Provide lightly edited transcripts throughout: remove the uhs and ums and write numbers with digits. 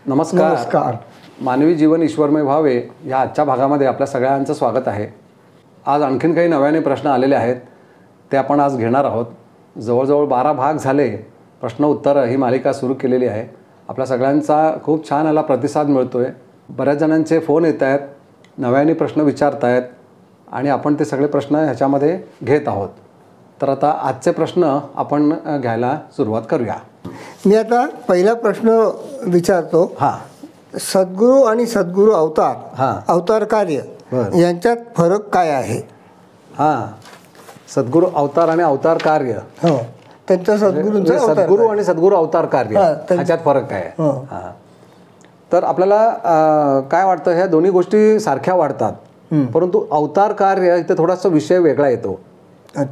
नमस्कार. मानवी जीवन ईश्वरमय व्हावे या आजच्या भागामध्ये आपल्या सगळ्यांचं स्वागत आहे. आज आणखीन काही नव्याने प्रश्न आलेले आहेत, ते आपण आज घेणार आहोत. जवळजवळ 12 भाग झाले, प्रश्न उत्तर ही मालिका सुरू केलेली आहे. आपल्या सगळ्यांचा खूप छान याला प्रतिसाद मिळतो आहे. बऱ्याच जणांचे फोन येत आहेत, नव्याने प्रश्न विचारत आहेत आणि आपण ते सगळे प्रश्न ह्याच्यामध्ये घेत आहोत. तर आता आजचे प्रश्न आपण घ्यायला सुरुवात करूया. मी आता पहिला प्रश्न विचारतो. सद्गुरू आणि सद्गुरू अवतार कार्य यांच्यात फरक काय आहे? सद्गुरू अवतार आणि अवतार कार्य, त्यांचा सद्गुरू आणि सद्गुरू अवतार कार्य ह्याच्यात फरक काय आहे? तर आपल्याला काय वाटतं, ह्या दोन्ही गोष्टी सारख्या वाटतात, परंतु अवतार कार्य इथे थोडासा विषय वेगळा येतो.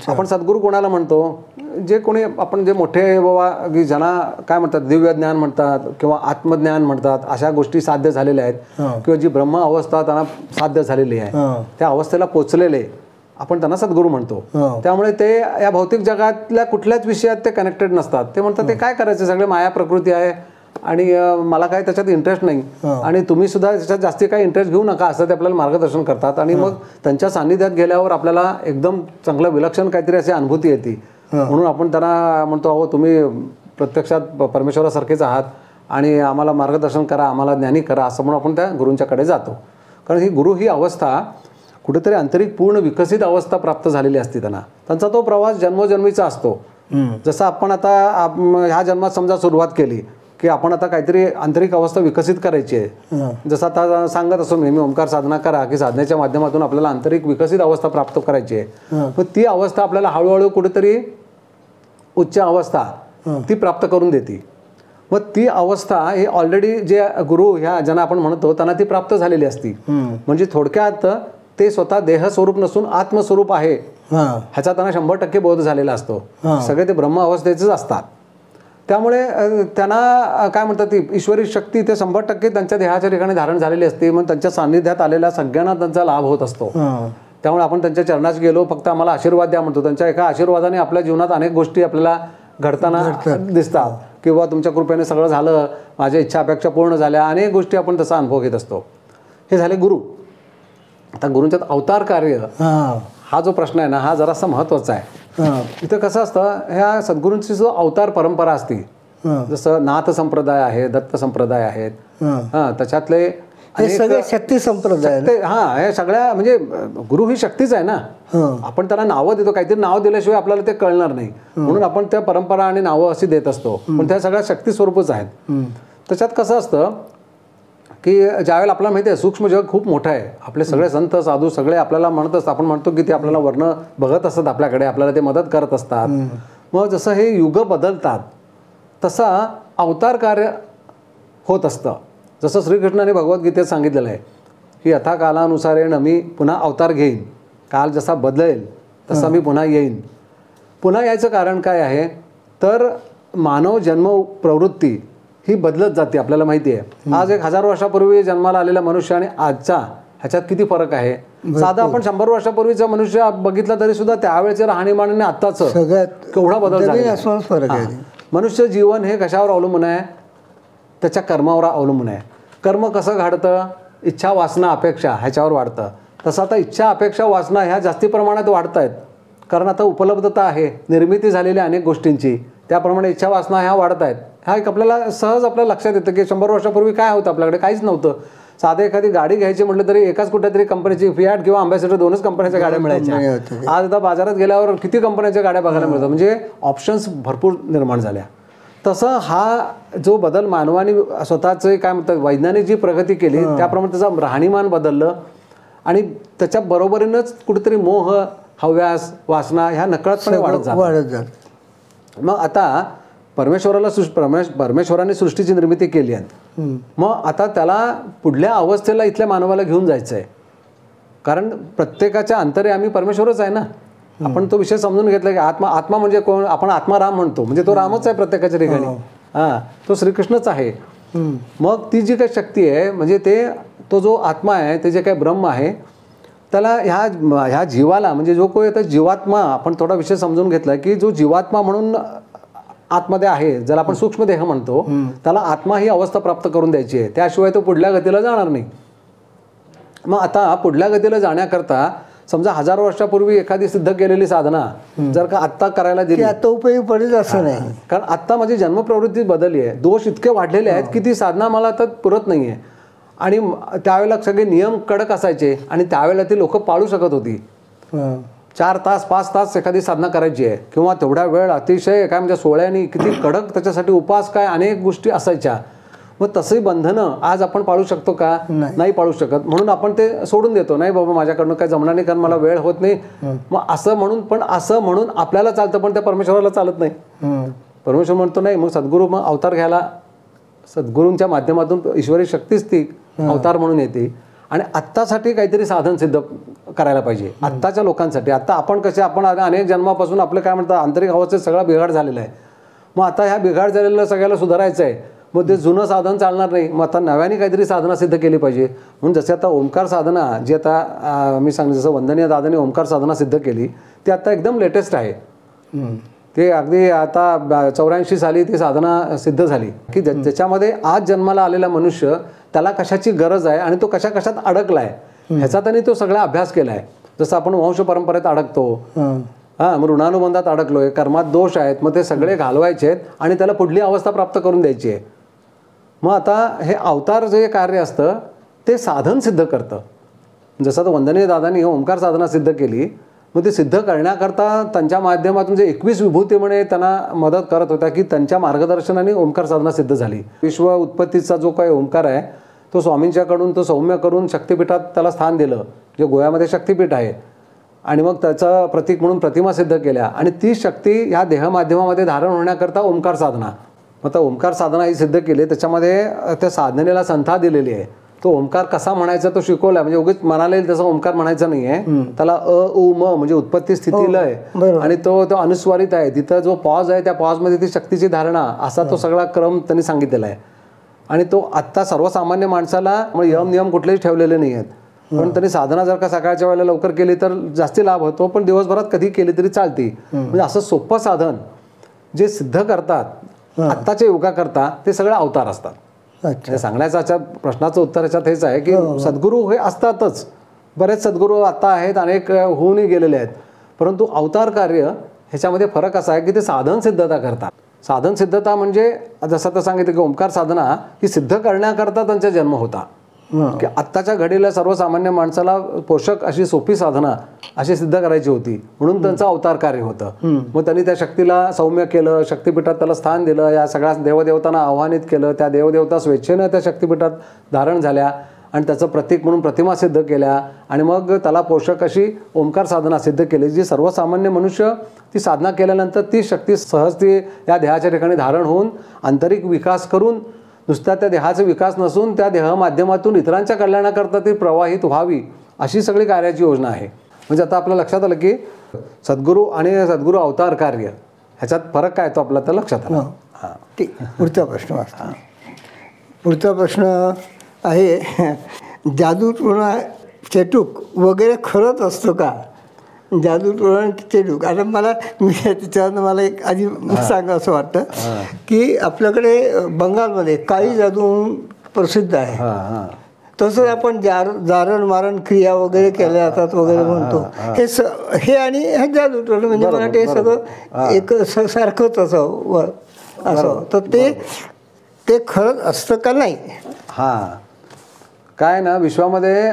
आपण सद्गुरू कोणाला म्हणतो? जे कोणी आपण जे मोठे बाबा की ज्यांना काय म्हणतात, दिव्य ज्ञान म्हणतात किंवा आत्मज्ञान म्हणतात, अशा गोष्टी साध्य झालेल्या आहेत, किंवा जी ब्रह्म अवस्था त्यांना साध्य झालेली आहे, त्या अवस्थेला पोचलेले आपण त्यांना सद्गुरू म्हणतो. त्यामुळे ते या भौतिक जगातल्या कुठल्याच विषयात ते कनेक्टेड नसतात. ते म्हणतात ते काय करायचं, सगळे माया प्रकृती आहे आणि मला काय त्याच्यात इंटरेस्ट नाही, आणि तुम्ही सुद्धा त्याच्यात जास्ती काही इंटरेस्ट घेऊ नका, असं ते आपल्याला मार्गदर्शन करतात. आणि मग त्यांच्या सान्निध्यात गेल्यावर आपल्याला एकदम चांगलं विलक्षण काहीतरी अशी अनुभूती येते. म्हणून आपण त्यांना म्हणतो, अहो तुम्ही प्रत्यक्षात परमेश्वरासारखेच आहात आणि आम्हाला मार्गदर्शन करा, आम्हाला ज्ञानी करा, असं म्हणून आपण त्या गुरूंच्याकडे जातो. कारण ही गुरु ही अवस्था कुठेतरी आंतरिक पूर्ण विकसित अवस्था प्राप्त झालेली असते त्यांना. त्यांचा तो प्रवास जन्मोजन्मीचा असतो. जसं आपण आता ह्या जन्मात समजा सुरुवात केली की आपण आता काहीतरी आंतरिक अवस्था विकसित करायची आहे. जसं आता सांगत असो मी ओंकार साधना करा, की साधनेच्या माध्यमातून आपल्याला आंतरिक विकसित अवस्था प्राप्त करायची आहे. मग ती अवस्था आपल्याला हळूहळू कुठेतरी उच्च अवस्था ती प्राप्त करून देते. मग ती अवस्था ही ऑलरेडी जे गुरु ह्या ज्यांना आपण म्हणतो त्यांना ती प्राप्त झालेली असती. म्हणजे थोडक्यात ते स्वतः देहस्वरूप नसून आत्मस्वरूप आहे ह्याचा त्यांना 100% बोध झालेला असतो. सगळे ते ब्रह्म अवस्थेचेच असतात. त्यामुळे त्यांना काय म्हणतात, ती ईश्वरी शक्ती ते 100% त्यांच्या देहाच्या ठिकाणी धारण झालेली असते. मग त्यांच्या सान्निध्यात आलेल्या सगळ्यांना त्यांचा लाभ होत असतो. त्यामुळे आपण त्यांच्या चरणात गेलो, फक्त आम्हाला आशीर्वाद द्या म्हणतो. त्यांच्या एका आशीर्वादाने आपल्या जीवनात अनेक गोष्टी आपल्याला घडताना दिसतात, किंवा तुमच्या कृपेने सगळं झालं, माझ्या इच्छा अपेक्षा पूर्ण झाल्या, अनेक गोष्टी आपण तसा अनुभव घेत असतो. हे झाले गुरु. आता गुरूंच्यात अवतार कार्य हा जो प्रश्न आहे ना, हा जरासा महत्त्वाचा आहे. इथं कसं असतं, ह्या सद्गुरूंची जो अवतार परंपरा असते, जसं नाथ संप्रदाय आहे, दत्त संप्रदाय आहेत, त्याच्यातले सगळे शक्ती संप्रदाय, हे सगळ्या म्हणजे गुरु ही शक्तीच आहे ना. आपण त्याला नावं देतो, काहीतरी नाव दिल्याशिवाय आपल्याला ते कळणार नाही, म्हणून आपण त्या परंपरा आणि नावं अशी देत असतो. पण त्या सगळ्या शक्ती स्वरूपच आहेत. त्याच्यात कसं असतं की ज्यावेळेला आपल्याला माहिती आहे सूक्ष्म जग खूप मोठं आहे, आपले सगळे संत साधू सगळे आपल्याला म्हणत असतात, आपण म्हणतो की ते आपल्याला वर्ण बघत असतात आपल्याकडे, आपल्याला ते मदत करत असतात. मग जसं हे युग बदलतात तसा अवतार कार्य होत असतं. जसं श्रीकृष्णाने भगवद्गीतेत सांगितलेलं आहे की यथा कालानुसारेण मी पुन्हा अवतार घेईन, काल जसा बदलेल तसा मी पुन्हा येईन. पुन्हा यायचं कारण काय आहे, तर मानव जन्म प्रवृत्ती ही बदलत जाते. आपल्याला माहिती आहे, आज 1000 वर्षापूर्वी जन्माला आलेला मनुष्य आणि आजचा ह्याच्यात किती फरक आहे. साधा आपण 100 वर्षापूर्वीचा मनुष्य बघितला तरी सुद्धा त्यावेळेचे राहणीमान आणि आत्ताचं केवढा बदल झाला. मनुष्य जीवन हे कशावर अवलंबून आहे, त्याच्या कर्मावर अवलंबून आहे. कर्म कसं घडतं, इच्छा वासना अपेक्षा ह्याच्यावर वाढतं. तसं आता इच्छा अपेक्षा वासना ह्या जास्ती प्रमाणात वाढत आहेत, कारण आता उपलब्धता आहे, निर्मिती झालेल्या अनेक गोष्टींची, त्याप्रमाणे इच्छा वासना ह्या वाढत आहेत. हा एक आपल्याला सहज आपल्याला लक्षात येतं की 100 वर्षापूर्वी काय होतं, आपल्याकडे काहीच नव्हतं. साधे एखादी गाडी घ्यायची म्हटलं तरी एकाच कुठेतरी कंपनीची, फियाट किंवा अँबॅसेडर, 2च कंपन्यांच्या गाड्या मिळायच्या. आज आता बाजारात गेल्यावर किती कंपन्यांच्या गाड्या बघायला मिळतात, म्हणजे ऑप्शन्स भरपूर निर्माण झाल्या. तसं हा जो बदल मानवाने स्वतःचं काय म्हणतात वैज्ञानिक जी प्रगती केली त्याप्रमाणे त्याचं राहणीमान बदललं, आणि त्याच्या बरोबरीनंच कुठेतरी मोह, हव्यास, वासना ह्या नकळतपणे वाढत जातात. मग आता परमेश्वराने सृष्टीची निर्मिती केली आहे, मग आता त्याला पुढल्या अवस्थेला इथल्या मानवाला घेऊन जायचं आहे. कारण प्रत्येकाच्या अंतरे आम्ही परमेश्वरच आहे ना. आपण तो विषय समजून घेतला की आत्मा म्हणजे कोण, आपण आत्माराम म्हणतो, म्हणजे तो रामच आहे प्रत्येकाच्या ठिकाणी. तो श्रीकृष्णच आहे. मग ती जी काही शक्ती आहे, म्हणजे तो जो आत्मा आहे, ते जे काही ब्रह्म आहे, त्याला ह्या जीवाला, म्हणजे जो कोणी आता जीवात्मा, आपण थोडा विषय समजून घेतला की जो जीवात्मा म्हणून आतमध्ये आहे, ज्याला आपण सूक्ष्म देह म्हणतो, त्याला आत्मा ही अवस्था प्राप्त करून द्यायची आहे, त्याशिवाय तो पुढल्या गतीला जाणार नाही. मग आता पुढल्या गतीला जाण्याकरता समजा 1000 वर्षापूर्वी एखादी सिद्ध केलेली साधना जर का आत्ता करायला दिली, आता उपयोगी पडेल असं नाही. कारण आत्ता माझी जन्मप्रवृत्ती बदलली आहे, दोष इतके वाढलेले आहेत की ती साधना मला आता पुरत नाही आहे. आणि त्यावेळेला सगळे नियम कडक असायचे आणि त्यावेळेला ती लोक पाळू शकत होती. 4 तास 5 तास एखादी साधना करायची आहे किंवा तेवढा वेळ अतिशय काय म्हणजे सोहळ्यानी किती कडक, त्याच्यासाठी उपास काय अनेक गोष्टी असायच्या. मग तसंही बंधनं आज आपण पाळू शकतो का? नाही पाळू शकत. म्हणून आपण ते सोडून देतो, नाही बाबा माझ्याकडनं काय जमणार नाही कारण मला वेळ होत नाही. मग असं म्हणून, पण असं म्हणून आपल्याला चालतं पण त्या परमेश्वराला चालत नाही. परमेश्वर म्हणतो नाही, मग सद्गुरू मग अवतार घ्यायला, सद्गुरूंच्या माध्यमातून ईश्वरी शक्तीच ती अवतार म्हणून येते आणि आत्तासाठी काहीतरी साधन सिद्ध करायला पाहिजे आत्ताच्या लोकांसाठी. आता आपण कसे, आपण अनेक जन्मापासून आपलं काय म्हणतात आंतरिक अवस्थेत सगळा बिघाड झालेला आहे. मग आता ह्या बिघाड झालेलं सगळ्याला सुधारायचं आहे. मग ते जुनं साधन चालणार नाही, मग आता नव्याने काहीतरी साधना सिद्ध केली पाहिजे. म्हणून जसे आता ओंकार साधना जी आता मी सांगितलं, जसं वंदनीय दादाने ओंकार साधना सिद्ध केली ती आता एकदम लेटेस्ट आहे. ते अगदी आता 84 साली ती साधना सिद्ध झाली की ज्याच्यामध्ये आज जन्माला आलेला मनुष्य त्याला कशाची गरज आहे आणि तो कशा कशात अडकला आहे ह्याचा त्यांनी तो सगळा अभ्यास केला आहे. जसं आपण वंश परंपरेत अडकतो, मग ऋणानुबंधात अडकलोय, कर्मात दोष आहेत, मग ते सगळे घालवायचे आहेत आणि त्याला पुढली अवस्था प्राप्त करून द्यायची आहे. मग आता हे अवतार जे कार्य असतं ते साधन सिद्ध करतं. जसं तर वंदनीय दादांनी ओंकार साधना सिद्ध केली, मग ते सिद्ध करण्याकरता त्यांच्या माध्यमातून जे 21 विभूती म्हणे त्यांना मदत करत होत्या की त्यांच्या मार्गदर्शनाने ओंकार साधना सिद्ध झाली. विश्व उत्पत्तीचा जो काही ओंकार आहे तो स्वामींच्याकडून तो सौम्य करून शक्तिपीठात त्याला स्थान दिलं, जे गोव्यामध्ये शक्तिपीठ आहे. आणि मग त्याचं प्रतीक म्हणून प्रतिमा सिद्ध केल्या आणि ती शक्ती ह्या देह माध्यमामध्ये धारण होण्याकरता ओंकार साधना, मग आता ओंकार साधना ही सिद्ध केली. त्याच्यामध्ये त्या साधनेला संथा दिलेली आहे. तो ओंकार कसा म्हणायचा तो शिकवला, म्हणजे उगीच म्हणाला येईल तसं ओंकार म्हणायचा नाही आहे. त्याला उ म म्हणजे उत्पत्ती स्थिती लय आणि तो अनुस्वारित आहे. तिथं जो पॉज आहे त्या पॉजमध्ये ती शक्तीची धारणा असा तो सगळा क्रम त्यांनी सांगितलेला आहे. आणि तो आत्ता सर्वसामान्य माणसाला यम नियम कुठलेही ठेवलेले नाही आहेत. पण त्यांनी साधना जर का सकाळच्या वेळेला लवकर केली तर जास्ती लाभ होतो, पण दिवसभरात कधी केली तरी चालते. म्हणजे असं सोपं साधन जे सिद्ध करतात आत्ताच्या युगाकरता ते सगळे अवतार असतात. सांगण्याचा प्रश्नाचं उत्तर याच्यात हेच आहे की सद्गुरू हे असतातच, बरेच सद्गुरू आता आहेत, अनेक होऊनही गेलेले आहेत. परंतु अवतार कार्य ह्याच्यामध्ये फरक असा आहे की ते साधन सिद्धता करतात. साधन सिद्धता म्हणजे जसं तर सांगितलं की ओंकार साधना ही सिद्ध करण्याकरता त्यांचा जन्म होता. की आत्ताच्या घडीला सर्वसामान्य माणसाला पोषक अशी सोपी साधना अशी सिद्ध करायची होती, म्हणून त्यांचं अवतार कार्य होतं. मग त्यांनी त्या शक्तीला सौम्य केलं, शक्तिपीठात त्याला स्थान दिलं, या सगळ्या देवदेवतांना आव्हानित केलं, त्या देवदेवता स्वेच्छेनं त्या शक्तिपीठात धारण झाल्या आणि त्याचं प्रतीक म्हणून प्रतिमा सिद्ध केल्या आणि मग त्याला पोषक अशी ओंकार साधना सिद्ध केली, जी सर्वसामान्य मनुष्य ती साधना केल्यानंतर ती शक्ती सहज ती या देहाच्या ठिकाणी धारण होऊन आंतरिक विकास करून, नुसत्या त्या देहाचा विकास नसून त्या देह माध्यमातून इतरांच्या कल्याणाकरता ती प्रवाहित व्हावी अशी सगळी कार्याची योजना आहे. म्हणजे आता आपल्या लक्षात आलं की सद्गुरू आणि सद्गुरू अवतार कार्य ह्याच्यात फरक काय तो आपला तर लक्षात आला. हां, ठीक. पुढचा प्रश्न वाचतो. पुढचा प्रश्न आहे, जादूटोणा चेटूक वगैरे खरंच असतं का? जादूटोणा चेटूक, आता मला त्याच्यानं मला एक आधी सांगा असं वाटतं की आपल्याकडे बंगालमध्ये काळी जादू प्रसिद्ध आहे. तसंच आपण जारण मारण क्रिया वगैरे केल्या जातात वगैरे म्हणतो. हे आणि हे जादूटोणा म्हणजे मला ते सगळं एक सारखंच असं तर ते खरंच असतं का नाही? हां, काय ना, विश्वामध्ये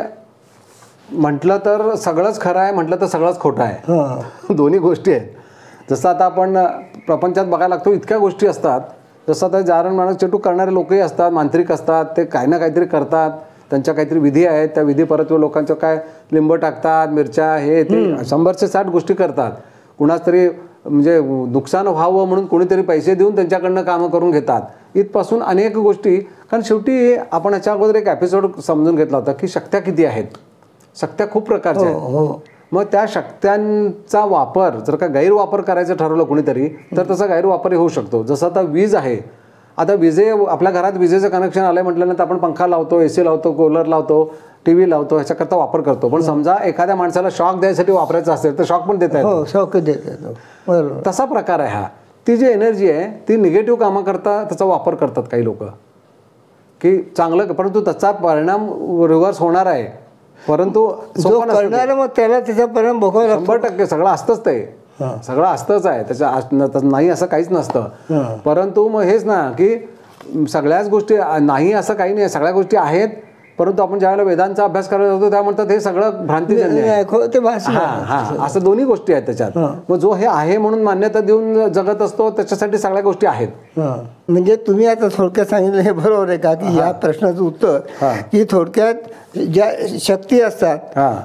म्हटलं तर सगळंच खरं आहे, म्हटलं तर सगळंच खोटं आहे. दोन्ही गोष्टी आहेत. जसं आता आपण प्रपंचात बघायला लागतो इतक्या गोष्टी असतात. जसं आता जारण मारण चेटूक करणारे लोकही असतात, मांत्रिक असतात, ते काही ना काहीतरी करतात, त्यांच्या काहीतरी विधी आहेत, त्या विधी परत लोकांचं काय लिंब टाकतात, मिरच्या, हे ते 100-60 गोष्टी करतात. कुणाच तरी म्हणजे नुकसान व्हावं म्हणून कोणीतरी पैसे देऊन त्यांच्याकडनं कामं करून घेतात. इथपासून अनेक गोष्टी, कारण शेवटी आपण याच्या अगोदर एक एपिसोड समजून घेतला होता की शक्त्या किती आहेत. शक्त्या खूप प्रकारच्या आहेत. मग त्या शक्त्यांचा वापर जर का गैरवापर करायचं ठरवलं कोणीतरी तर तसा गैरवापरही होऊ शकतो. जसं आता वीज आहे, आता आपल्या घरात विजेचं कनेक्शन आलंय म्हटल्यानंतर आपण पंखा लावतो, AC लावतो, कूलर लावतो, TV लावतो, ह्याच्याकरता वापर करतो. पण समजा एखाद्या माणसाला शॉक द्यायसाठी वापरायचं असेल तर शॉक पण देता येतो. शॉक देता येतो, बरोबर. तसा प्रकार आहे हा ती जी एनर्जी आहे ती निगेटिव्ह कामं करता त्याचा वापर करतात काही लोक, की चांगलं, परंतु त्याचा परिणाम रिव्हर्स होणार आहे. परंतु जो करणार मग त्याला त्याचा परिणाम भोगावा लागतो. 100% सगळं असतंच, ते सगळं असतंच आहे, त्याच्या नाही असं काहीच नसतं. परंतु मग हेच ना की सगळ्याच गोष्टी नाही असं काही नाही, सगळ्या गोष्टी आहेत. परंतु आपण ज्यावेळेला वेदांचा अभ्यास करायला जातो त्या म्हणतात हे सगळं भ्रांतीजन्य आहे. असं दोन्ही गोष्टी आहेत त्याच्यात. मग जो हे आहे म्हणून मान्यता देऊन जगत असतो त्याच्यासाठी सगळ्या गोष्टी आहेत. म्हणजे तुम्ही आता थोडक्यात सांगितलं हे बरोबर आहे का की या प्रश्नाचं उत्तर की थोडक्यात ज्या शक्ती असतात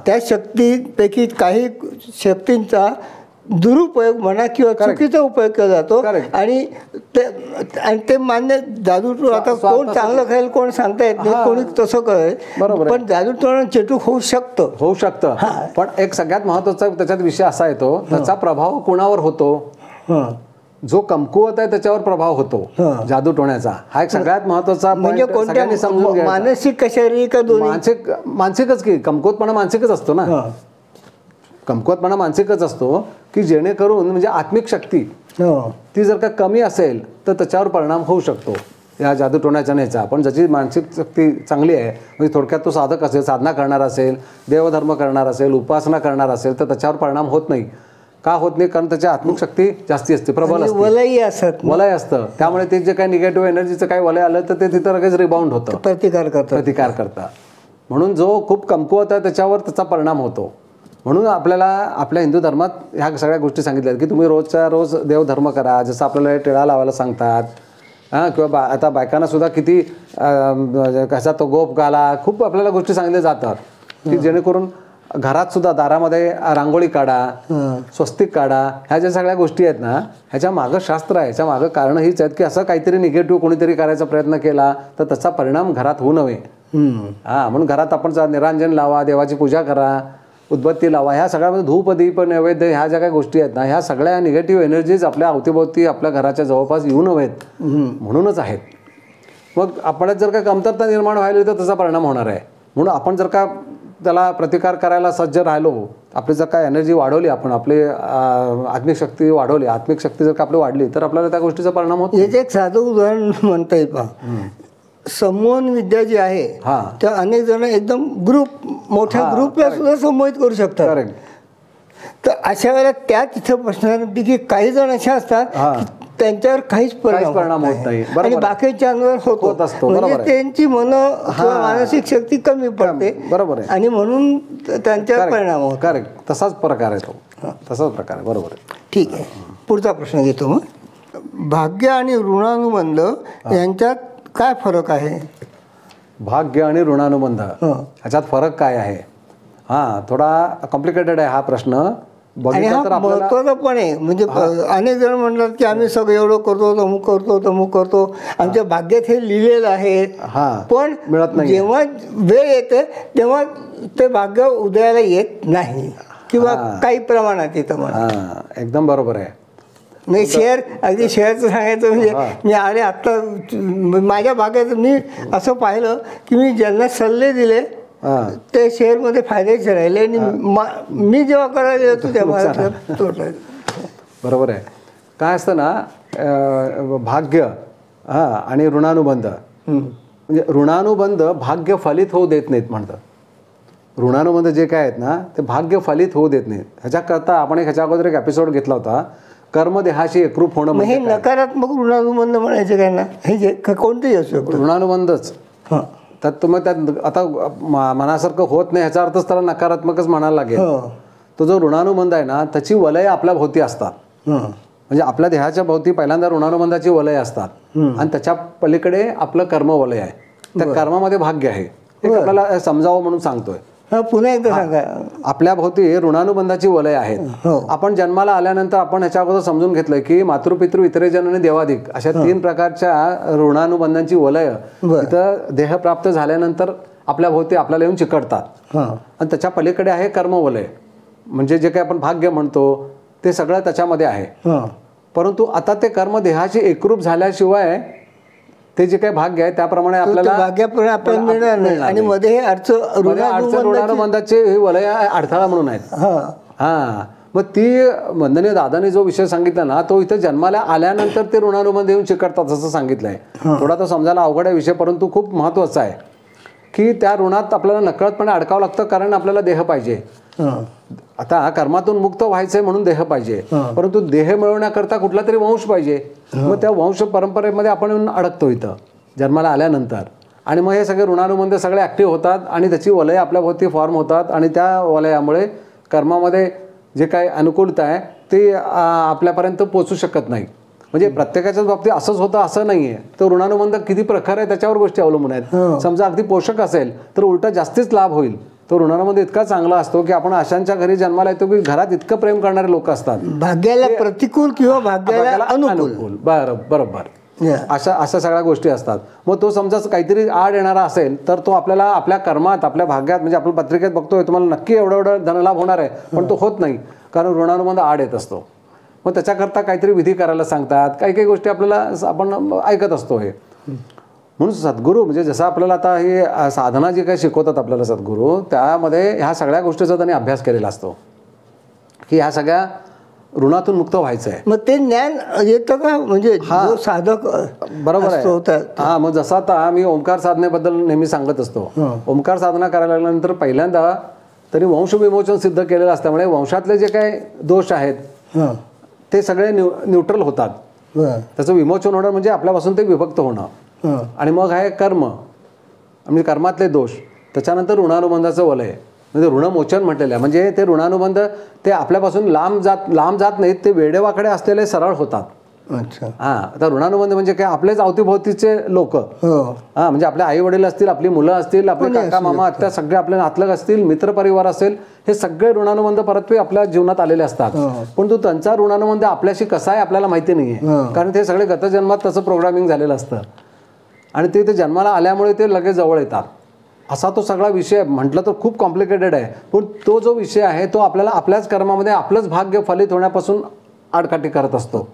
त्या शक्तीपैकी काही शक्तींचा दुरुपयोग म्हणा किंवा चुकीचा उपयोग केला जातो. आणि ते मान्य जादू आता कोण चांगलं खाईल कोण सांगता येत नाही, कोणी तसं करेल. बरोबर, पण जादू टोणा चेटूक होऊ शकतं. पण एक सगळ्यात महत्वाचा त्याच्यात विषय असा येतो, त्याचा प्रभाव कुणावर होतो, जो कमकुवत आहे त्याच्यावर प्रभाव होतो जादू टोण्याचा. हा एक सगळ्यात महत्वाचा म्हणजे कोणत्या समजून मानसिक शारीरिक मानसिकच की कमकुवतपणा मानसिकच असतो ना. कमकुवतपणा मानसिकच असतो की जेणेकरून म्हणजे आत्मिक शक्ती ती जर का कमी असेल तर त्याच्यावर परिणाम होऊ शकतो या जादू टोण्याच्या न्यायचा. पण ज्याची मानसिक शक्ती चांगली आहे म्हणजे थोडक्यात तो साधक असेल, साधना करणार असेल, देवधर्म करणार असेल, उपासना करणार असेल तर त्याच्यावर परिणाम होत नाही. का होत नाही? कारण त्याची आत्मिक शक्ती जास्ती असते, प्रबल असते, वलय असतं. त्यामुळे ते जे काही निगेटिव्ह एनर्जीचं काही वलय आलं तर ते तिथं लगेच रिबाउंड होतं, प्रतिकार करतं. म्हणून जो खूप कमकुवत आहे त्याच्यावर त्याचा परिणाम होतो. म्हणून आपल्याला आपल्या हिंदू धर्मात ह्या सगळ्या गोष्टी सांगितल्या की तुम्ही रोजच्या रोज देवधर्म करा, जसं आपल्याला टिळा लावायला सांगतात. किंवा आता बायकांना सुद्धा किती कसा तो गोप घाला, खूप आपल्याला गोष्टी सांगितल्या जातात की जेणेकरून घरात सुद्धा दारामध्ये रांगोळी काढा, स्वस्तिक काढा. ह्या ज्या सगळ्या गोष्टी आहेत ना ह्याच्या मागं शास्त्र आहे, ह्याच्या मागं कारण हीच आहेत की असं काहीतरी निगेटिव्ह कोणीतरी करायचा प्रयत्न केला तर त्याचा परिणाम घरात होऊ नये. म्हणून घरात आपण निरांजन लावा, देवाची पूजा करा, उदबत्ती लावा. ह्या सगळ्यामध्ये धूप दीप नैवेद्य ह्या ज्या काही गोष्टी आहेत ना ह्या सगळ्या निगेटिव्ह एनर्जीज आपल्या अवतीभोवती आपल्या घराच्या जवळपास येऊ नयेत म्हणूनच आहेत. मग आपल्यात जर का कमतरता निर्माण व्हायला तर त्याचा परिणाम होणार आहे. म्हणून आपण जर का त्याला प्रतिकार करायला सज्ज राहिलो, आपली जर का एनर्जी वाढवली, आपण आपली आत्मिक शक्ती वाढवली, आत्मिक शक्ती जर का आपली वाढली तर आपल्याला त्या गोष्टीचा परिणाम होतो. याचं एक साधं उदाहरण म्हणता येईल पहा. संमोहन विद्या जी आहे त्या अनेक जण एकदम मोठ्या ग्रुपला सुद्धा संमोहित करू शकतात. तर अशा वेळेला त्या तिथं प्रश्नांपैकी काही जण अशा असतात त्यांच्यावर काहीच परिणाम होत नाही आणि बाकीच्यांवर होत असतो. म्हणजे त्यांची मानसिक शक्ती कमी पडते. बरोबर आहे. आणि म्हणून त्यांच्यावर परिणाम होतो. करेक्ट, तसाच प्रकार आहे तो, तसाच प्रकार आहे. बरोबर आहे. ठीक आहे, पुढचा प्रश्न घेतो. मग भाग्य आणि ऋणानुबंध यांच्यात काय फरक आहे? भाग्य आणि ऋणानुबंध ह्याच्यात फरक काय आहे? थोडा कॉम्प्लिकेटेड आहे हा प्रश्न. महत्वाचं पण आहे. म्हणजे अनेक जण म्हणतात की आम्ही सगळं एवढं करतो, तमुक करतो, आमच्या भाग्यात हे लिहिलेलं आहे, पण मिळत नाही. जेव्हा वेळ येते तेव्हा ते भाग्य उदयाला येत नाही किंवा काही प्रमाणात येतं. एकदम बरोबर आहे. नाही, अगदी शेअरचं सांगायचं म्हणजे मी आत्ता माझ्या भागात मी असं पाहिलं की मी ज्यांना सल्ले दिले ते शेअरमध्ये फायद्याचे राहिले आणि मी जेव्हा करायला येतो तेव्हा बरोबर आहे. काय असतं ना, भाग्य आणि ऋणानुबंध, म्हणजे ऋणानुबंध भाग्य फलित होऊ देत नाहीत म्हणतात. ऋणानुबंध जे काय आहेत ना ते भाग्य फलित होऊ देत नाहीत. ह्याच्याकरता आपण ह्याच्या अगोदर एक एपिसोड घेतला होता, कर्मदेहाशी एकरूप होणं. हे नकारात्मक ऋणानुबंध म्हणायचे काय ना, हे जे कोणतेही असू शकतो ऋणानुबंधच. त्यात तुम्ही त्यात आता मनासारखं होत नाही ह्याचा अर्थच त्याला नकारात्मकच म्हणायला लागेल. तो जो ऋणानुबंध आहे ना त्याची वलय आपल्या भोवती असतात. म्हणजे आपल्या देहाच्या भोवती पहिल्यांदा ऋणानुबंधाची वलय असतात आणि त्याच्या पलीकडे आपलं कर्म वलय आहे. त्या कर्मामध्ये भाग्य आहे. हे आपल्याला समजावं म्हणून सांगतोय. पुन्हा एकदा सांगा. आपल्या भोवती ऋणानुबंधाची वलय आहेत. आपण जन्माला आल्यानंतर आपण ह्याच्या अगोदर समजून घेतलंय की मातृपितृ इतरेजन आणि देवाधिक अशा 3 प्रकारच्या ऋणानुबंधांची वलय इथं देह प्राप्त झाल्यानंतर आपल्या भोवती आपल्याला येऊन चिकटतात. आणि त्याच्या पलीकडे आहे कर्मवलय, म्हणजे जे काही आपण भाग्य म्हणतो ते सगळं त्याच्यामध्ये आहे. परंतु आता ते कर्म देहाशी एकरूप झाल्याशिवाय ते जे काही भाग्य आहे त्याप्रमाणे आपल्याला आपल्याला मिळणार नाही. आणि मध्ये ऋणानुबंधाचे वलय अडथळा म्हणून आहेत. मग ती वंदनीय दादाने जो विषय सांगितला ना, तो इथे जन्माला आल्यानंतर ते ऋणानुबंध येऊन चिकटतात असं सांगितलंय. थोडा तो समजायला अवघड आहे विषय, परंतु खूप महत्त्वाचा आहे की त्या ऋणात आपल्याला नकळतपणे अडकावं लागतं, कारण आपल्याला देह पाहिजे. आता कर्मातून मुक्त व्हायचंय म्हणून देह पाहिजे, परंतु देह मिळवण्याकरता कुठला तरी वंश पाहिजे. मग त्या वंश परंपरेमध्ये आपण येऊन अडकतो इथं जन्माला आल्यानंतर. आणि मग हे सगळे ऋणानुबंध सगळे ॲक्टिव्ह होतात आणि त्याची वलय आपल्या भोवती फॉर्म होतात आणि त्या वलयामुळे कर्मामध्ये जे काही अनुकूलता आहे ते आपल्यापर्यंत पोचू शकत नाही. म्हणजे प्रत्येकाच्याच बाबतीत असंच होतं असं नाही आहे. तो ऋणानुबंध किती प्रकार आहे त्याच्यावर गोष्टी अवलंबून आहेत. समजा अगदी पोषक असेल तर उलटा जास्तीच लाभ होईल. तो ऋणानुबंध इतका चांगला असतो की आपण अशांच्या घरी जन्माला येतो की घरात इतकं प्रेम करणारे लोक असतात. भाग्याला प्रतिकूल किंवा भाग्याला अनुकूल. बरोबर. अशा सगळ्या गोष्टी असतात. मग तो समजा काहीतरी आड येणारा असेल तर तो आपल्याला आपल्या कर्मात आपल्या भाग्यात, म्हणजे आपण पत्रिकेत बघतोय तुम्हाला नक्की एवढं धनलाभ होणार आहे, पण तो होत नाही कारण ऋणानुबंध आड येत असतो. मग त्याच्याकरता काहीतरी विधी करायला सांगतात, काही काही गोष्टी आपल्याला आपण ऐकत असतो. हे म्हणून सद्गुरू म्हणजे जसं आपल्याला आता ही साधना जी काही शिकवतात आपल्याला सद्गुरू, त्यामध्ये ह्या सगळ्या गोष्टीचा त्यांनी अभ्यास केलेला असतो की ह्या सगळ्या ऋणातून मुक्त व्हायचं आहे. मग ते ज्ञान येतं का, म्हणजे जो साधक बरोबर आहे. हा, मग जसं आता मी ओंकार साधनेबद्दल नेहमी सांगत असतो. ओंकार साधना करायला लागल्यानंतर पहिल्यांदा तरी वंश विमोचन सिद्ध केलेलं असल्यामुळे वंशातले जे काही दोष आहेत ते सगळे न्यूट्रल होतात. त्याचं विमोचन होणं म्हणजे आपल्यापासून ते विभक्त होणं. आणि मग आहे कर्म, म्हणजे कर्मातले दोष, त्याच्यानंतर ऋणानुबंधाचं वलय म्हणजे ऋणमोचन म्हटलेलं आहे. म्हणजे ते ऋणानुबंध ते आपल्यापासून लांब जात नाहीत, ते वेडेवाकडे असलेले सरळ होतात. अच्छा. हां, आता ऋणानुबंध म्हणजे काय, आपलेच अवतीभोवतीचे लोक. हां, म्हणजे आपले आई वडील असतील, आपली मुलं असतील, आपले काका मामा आत्या सगळे आपले नातलग असतील, मित्रपरिवार असेल, हे सगळे ऋणानुबंध परत्वे आपल्या जीवनात आलेले असतात. पण त्यांचा ऋणानुबंध आपल्याशी कसा आहे आपल्याला माहिती नाही आहे, कारण ते सगळे गतजन्मात तसं प्रोग्रामिंग झालेलं असतं आणि ते जन्माला आल्यामुळे ते लगेच जवळ येतात. असा तो सगळा विषय म्हटलं तर खूप कॉम्प्लिकेटेड आहे. पण तो जो विषय आहे तो आपल्याला आपल्याच कर्मामध्ये आपलंच भाग्य फलित होण्यापासून आडकाठी करत असतो.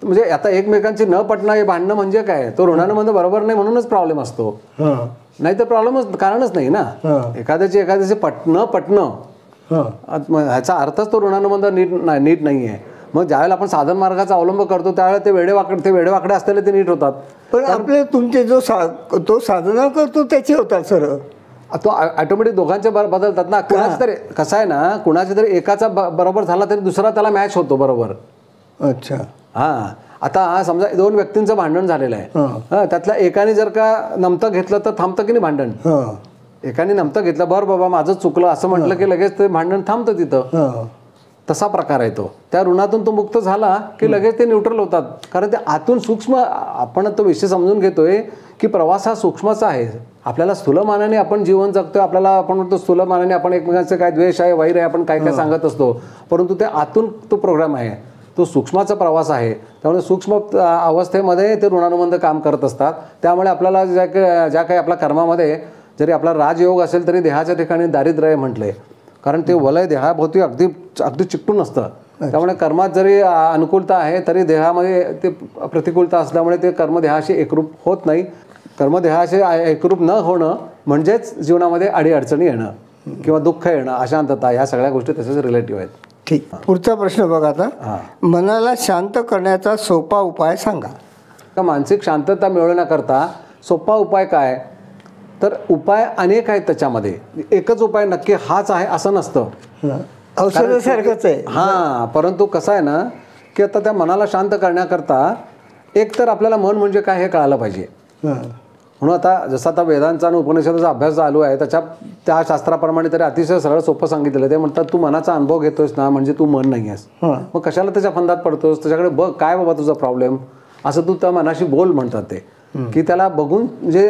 म्हणजे आता एकमेकांची न पटणं हे भांडणं म्हणजे काय, तो ऋणानुबंध बरोबर नाही म्हणूनच प्रॉब्लेम असतो. नाही तर प्रॉब्लेमच कारणच नाही ना. एखाद्याचे न पटणं ह्याचा अर्थच तो ऋणानुबंध नीट नाही आहे. मग ज्यावेळेला आपण साधन मार्गाचा अवलंब करतो त्यावेळेला ते वेडेवाकडे असलेले ते नीट होतात. पण आपले तुमचे तो साधना करतो त्याचे होतात सर, तो ऑटोमॅटिक दोघांचे बदलतात ना. कुणाच तरी कसं आहे ना, कुणाच्या तरी एकाचा बरोबर झाला तरी दुसरा त्याला मॅच होतो बरोबर. अच्छा. हां, आता समजा दोन व्यक्तींचं भांडण झालेलं आहे, त्यातल्या एकाने जर का नमतं घेतलं तर थांबतं की नाही भांडण. एकाने नमतं घेतलं, बरं बाबा माझं चुकलं असं म्हटलं की लगेच ते भांडण थांबतं तिथं. तसा प्रकार आहे तो. त्या ऋणातून तो मुक्त झाला की लगेच ते न्यूट्रल होतात, कारण ते आतून सूक्ष्म आपण तो विषय समजून घेतोय की प्रवास हा सूक्ष्मचा आहे. आपल्याला स्थूलमानाने आपण जीवन जगतोय, आपल्याला आपण म्हणतो स्थूलमानाने आपण एकमेकांचे काय द्वेष आहे वैर आहे आपण काय काय सांगत असतो, परंतु ते आतून तो प्रोग्राम आहे, तो सूक्ष्माचा प्रवास आहे. त्यामुळे सूक्ष्म अवस्थेमध्ये ते ऋणानुबंध काम करत असतात. त्यामुळे आपल्याला ज्या काही आपल्या कर्मामध्ये जरी आपला राजयोग असेल तरी देहाच्या ठिकाणी दारिद्र्य म्हटलंय, कारण ते वलय देहाभोवती अगदी चिकटून असतं. त्यामुळे कर्मात जरी अनुकूलता आहे तरी देहामध्ये ते प्रतिकूलता असल्यामुळे ते कर्मदेहाशी एकरूप होत नाही. कर्मदेहाशी एकरूप न होणं म्हणजेच जीवनामध्ये अडीअडचणी येणं किंवा दुःख येणं, अशांतता, या सगळ्या गोष्टी तसेच रिलेटिव्ह आहेत. ठीक. पुढचा प्रश्न बघा आता. मनाला शांत करण्याचा सोपा उपाय सांगा. मानसिक शांतता मिळवण्याकरता सोपा उपाय काय, तर उपाय अनेक आहेत त्याच्यामध्ये. एकच उपाय नक्की हाच आहे असं नसतं, औषधासारखंच आहे. हां, परंतु कसं आहे ना की आता त्या मनाला शांत करण्याकरता एक तर आपल्याला मन म्हणजे काय हे कळायला पाहिजे. म्हणून आता जसं आता वेदांचा आणि उपनिषदाचा अभ्यास चालू आहे त्या शास्त्राप्रमाणे तरी अतिशय सरळ सोपं सांगितलेलं. ते म्हणतात तू मनाचा अनुभव घेतोयस ना म्हणजे तू मन नाही आहेस, मग कशाला त्याच्या फंदात पडतोस, त्याच्याकडे बघ काय बाबा तुझा प्रॉब्लेम, असं तू त्या मनाशी बोल म्हणतात ते. की त्याला बघून म्हणजे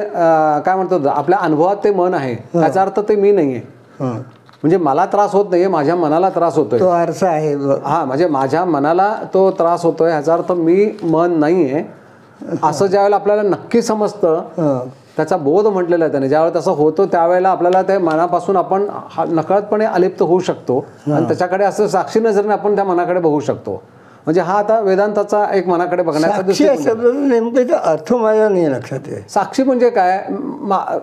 काय म्हणतात आपल्या अनुभवात ते मन आहे, त्याचा अर्थ ते मी नाही आहे. म्हणजे मला त्रास होत नाहीये, माझ्या मनाला त्रास होतोय, तो अर्थ आहे. हा, म्हणजे माझ्या मनाला तो त्रास होतोय ह्याचा अर्थ मी मन नाहीये असं ज्यावेळेला आपल्याला नक्की समजतं, त्याचा बोध म्हटलेला आहे त्याने. ज्यावेळेला तसं होतं त्यावेळेला आपल्याला ते मनापासून आपण नकळतपणे अलिप्त होऊ शकतो आणि त्याच्याकडे असं साक्षी नजरेने आपण त्या मनाकडे बघू शकतो. म्हणजे हा आता वेदांताचा एक मनाकडे बघण्याचा नेमकं अर्थ माझ्या नाही लक्षात आहे. साक्षी म्हणजे काय,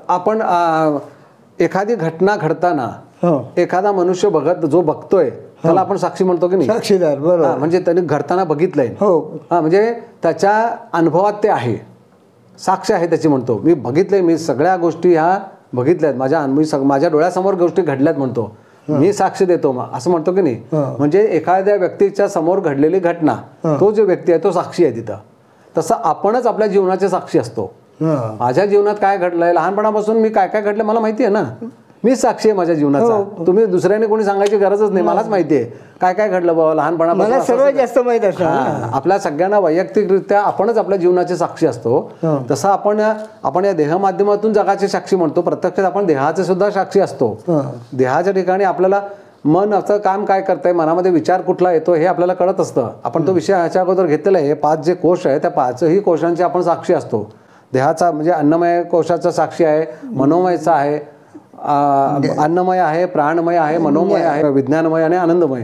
आपण एखादी घटना घडताना एखादा मनुष्य जो बघतोय त्याला आपण साक्षी म्हणतो की नाही. साक्षीदार, बरोबर. म्हणजे त्यांनी घडताना बघितलंय. हो. म्हणजे त्याच्या अनुभवात ते आहे, साक्ष आहे त्याची म्हणतो. मी बघितलंय, मी सगळ्या गोष्टी ह्या बघितल्यात, माझ्या डोळ्यासमोर गोष्टी घडल्यात म्हणतो, मी साक्ष देतो असं म्हणतो की नाही. म्हणजे एखाद्या व्यक्तीच्या समोर घडलेली घटना, तो जो व्यक्ती आहे तो साक्षी आहे तिथं. तसं आपणच आपल्या जीवनाचे साक्षी असतो. माझ्या जीवनात काय घडलंय, लहानपणापासून मी काय काय घडलं मला माहिती आहे ना, मी साक्षी आहे माझ्या जीवनाचा. तुम्ही दुसऱ्याने कोणी सांगायची गरजच नाही, मलाच माहिती आहे काय काय घडलं बाबा लहानपणापासून. सर्वात जास्त माहिती असतं. आपल्या सगळ्यांना वैयक्तिकरित्या आपणच आपल्या जीवनाचे साक्षी असतो. तसं आपण या देह माध्यमातून जगाचे साक्षी म्हणतो, प्रत्यक्षात आपण देहाचे सुद्धा साक्षी असतो. देहाच्या ठिकाणी आपल्याला मन असं काम काय करतंय, मनामध्ये विचार कुठला येतो हे आपल्याला कळत असतं. आपण तो विषय ह्याच्या अगोदर घेतलेला आहे. 5 जे कोश आहे त्या 5ही कोशांचे आपण साक्षी असतो. देहाचा म्हणजे अन्नमय कोशाचा साक्षी आहे, मनोमयचा आहे, अन्नमय आहे, प्राणमय आहे, मनोमय आहे, विज्ञानमय आणि आनंदमय.